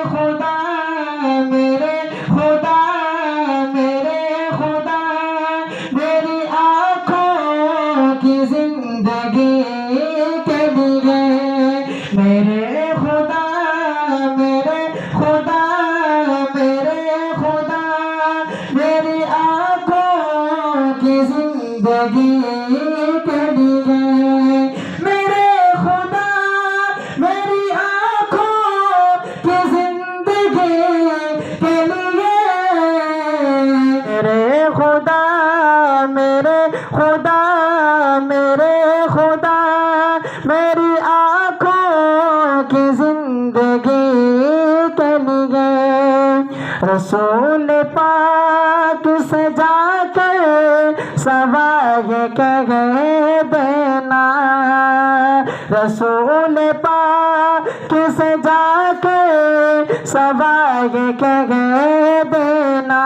خدا میرے خدا میرے خدا میری آنکھوں کی زندگی کے لیے میرے خدا میرے خدا میرے خدا میری آنکھوں کی زندگی کے لیے میرے خدا میری آنکھوں کی زندگی کے لیے میرے خدا میرے خدا میرے خدا میری آنکھوں کی زندگی کے لیے رسول پاک سے جا کے سوائے کہہ دینا رسول پاک سے جا کے سوائے کہہ دینا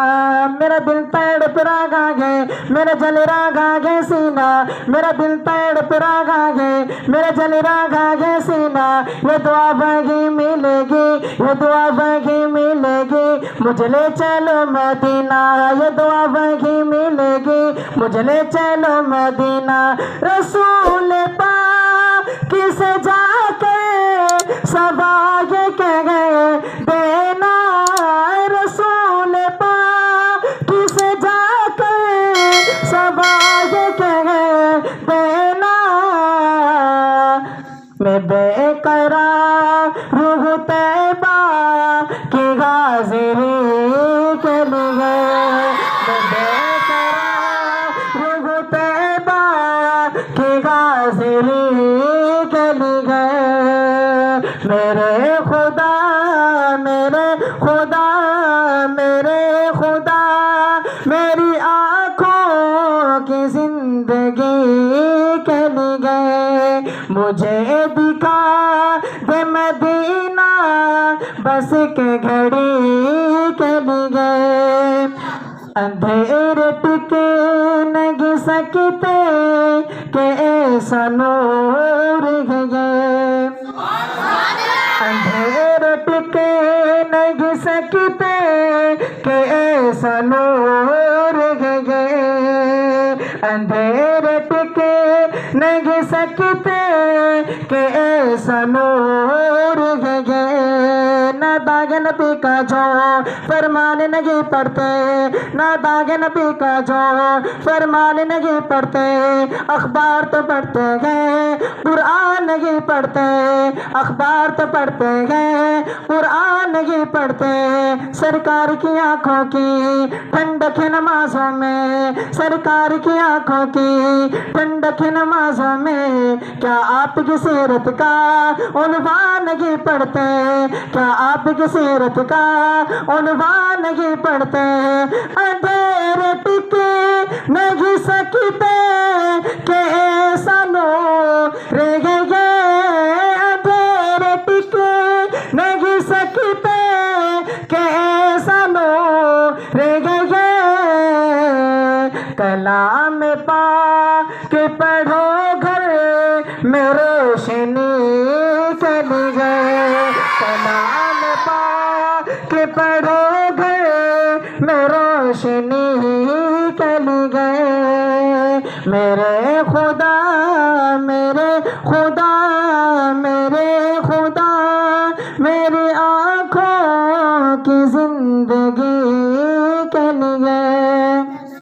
میرا دل تڑپ رہا ہے میرا جل رہا ہے سینہ میرا دل تڑپ رہا ہے میرا جل رہا ہے سینہ یہ دعا وہی ملے گی یہ دعا وہی ملے گی مجھے لے چلو مدینہ یہ دعا وہی ملے گی مجھے لے چلو مدینہ رسول پاک سے جا کے سوائے کہہ دینا رسول پاک سے جا کے سوائے کہہ دینا میں بے قرار روح طیبہ کی حاضری کے لیے میں بے قرار روح طیبہ کی حاضری کے لیے میرے خدا میرے خدا میرے خدا میری آنکھوں کی زندگی کے لیے مجھے دکھا دے مدینہ بس کے گھڑی کے لیے اندھیرے ٹکے نہیں سکتے کہ ایسا نور ہے یہ اندھیرے ٹکے نہیں سکتے کہ ایسا نور ہے یہ اندھیرے ٹکے نہیں سکتے کہ ایسا نور ہے یہ نہ داغ نبی کا جو فرمان نہیں پڑھتے نہ داغ نبی کا جو فرمان نہیں پڑھتے اخبار تو پڑھتے ہیں قرآن نہیں پڑھتے اخبار تو پڑھتے ہیں قرآن نہیں پڑھتے سرکار کی آنکھوں کی ٹھنڈک نمازوں میں سرکار کی آنکھوں کی ٹھنڈک نمازوں میں کیا آپ کی سیرت کا عنوان نہیں پڑھتے کیا آپ کی سیرت کا عنوان نہیں پڑھتے اندھیرے ٹکے نہیں سکتے کہ ایسا نور ہے یہ اندھیرے ٹکے نہیں سکتے کہ ایسا نور ہے یہ کلام پاک پڑھو گھر میں روشنی چلی گئے کلام پاک پڑھو گھر میں روشنی چلی گئے میرے خدا میرے خدا میرے خدا میری آنکھوں کی زندگی کے